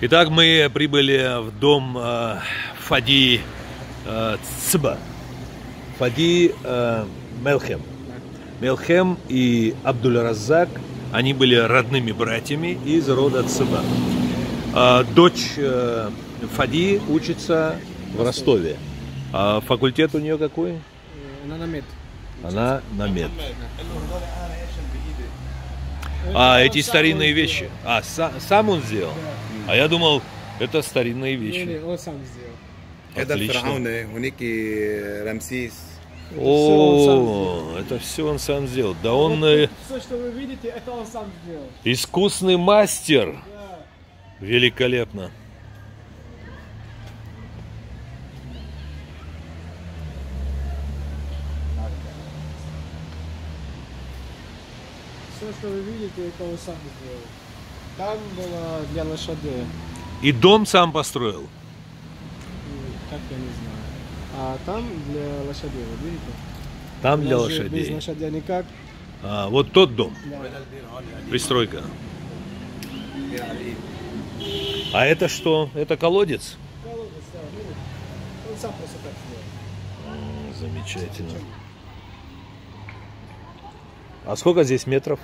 Итак, мы прибыли в дом Фади Цыба. Фади Мелхем. Мелхем и Абдуль-Раззак, они были родными братьями из рода Цыба. Дочь Фади учится в Ростове. А факультет у нее какой? Она на мед. Она на мед. А эти старинные вещи? А, сам он сделал? А я думал, это старинные вещи. Он сам сделал. Это Отлично. фараоны, у них Рамсис. О, это все он сам сделал. Да он Все, что вы видите, это он сам сделал. искусный мастер. Да. Великолепно. Все, что вы видите, это он сам сделал. Там было для лошадей. И дом сам построил. Так я не знаю. А там для лошадей, вот видите? Там для У нас же без лошадей. лошадей никак. А, вот тот дом. Да. Пристройка. А это что? Это колодец? Колодец, да, видите? Он сам просто так сделал. Замечательно. А сколько здесь метров?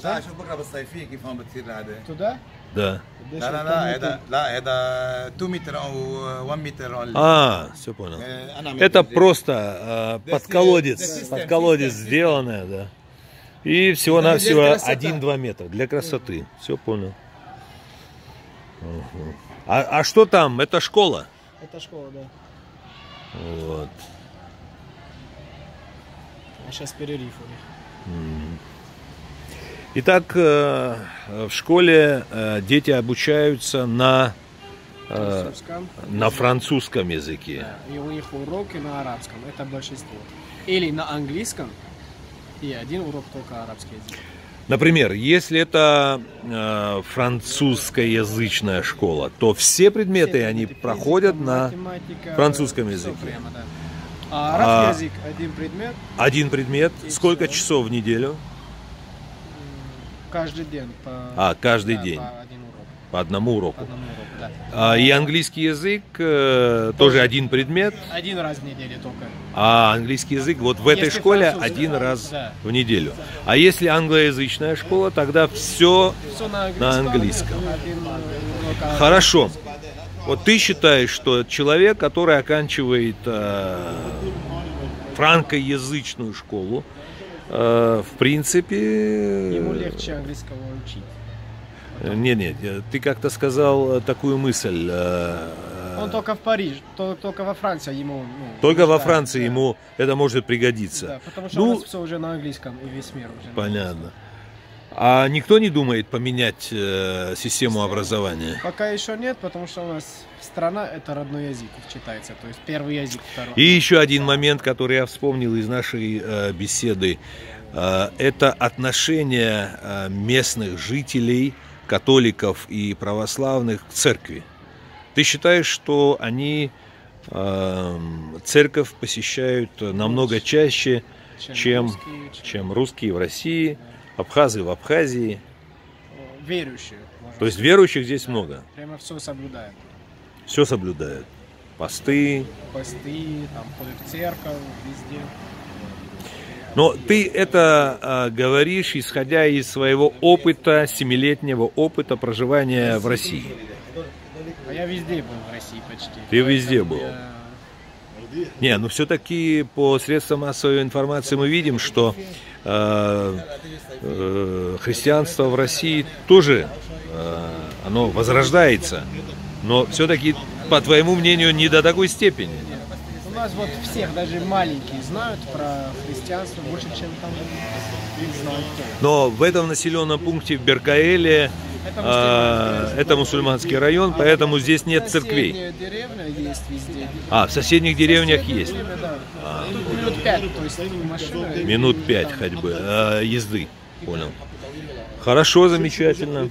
شوف بكره بالصيفيه كيف هون بتصير هذا. Туда? Да. لا لا لا هذا لا هذا 2 متر او 1 متر. А, все понял. Это просто под колодец сделанное, да. И всего-навсего 1-2 метра для красоты. Все понял. Угу. А что там? Это школа? Это школа, да. Вот. А сейчас перерыв у них. Итак, в школе дети обучаются на французском языке. И у них уроки на арабском, это большинство. Или на английском, и один урок только арабский язык. Например, если это французскоязычная школа, то все предметы они проходят на французском языке. Прямо, да. А арабский язык один предмет. Один предмет. И Сколько всё. часов в неделю? Каждый день. Каждый да, день. По один урок. По одному уроку. По одному уроку, да. И английский язык тоже один предмет. Один раз в неделю только. А английский язык вот в этой Если школе французы, один да, раз да. в неделю. А если англоязычная школа, тогда все Все на на английском. Один урок Хорошо. Вот ты считаешь, что человек, который оканчивает франкоязычную школу, в принципе... ему легче английского учить. Нет, ты как-то сказал такую мысль. Он только в Париж, только во Франции ему... Только во да, Франции да. ему это может пригодиться. Да, потому что у нас все уже на английском, и весь мир уже. Понятно. А никто не думает поменять систему образования? Пока еще нет, потому что у нас страна это родной язык считается, то есть первый язык, второй. И еще один момент, который я вспомнил из нашей беседы, это отношение местных жителей, католиков и православных к церкви. Ты считаешь, что они церковь посещают намного чаще, чем русские в России, абхазы в Абхазии? Верующие. То есть верующих здесь много. Прямо все соблюдают. Все соблюдают. Посты. Посты, там ходят в церковь, везде. Но ты это говоришь, исходя из своего опыта, 7-летнего опыта проживания в России. А я везде был в России почти. Ты везде был? Я- Не, ну все-таки по средствам массовой информации мы видим, что христианство в России тоже оно возрождается, но все-таки, по твоему мнению, не до такой степени. У нас вот всех, даже маленькие, знают про христианство больше, чем там не знают кто. Но в этом населенном пункте в Беркаэле это мусульманский район, поэтому здесь нет церквей. Соседняя деревня есть везде. А, в соседних деревнях Соседняя есть. деревня, да. Тут минут 5, то есть машина. Минут 5 ходьбы, езды. Понял. Хорошо, замечательно.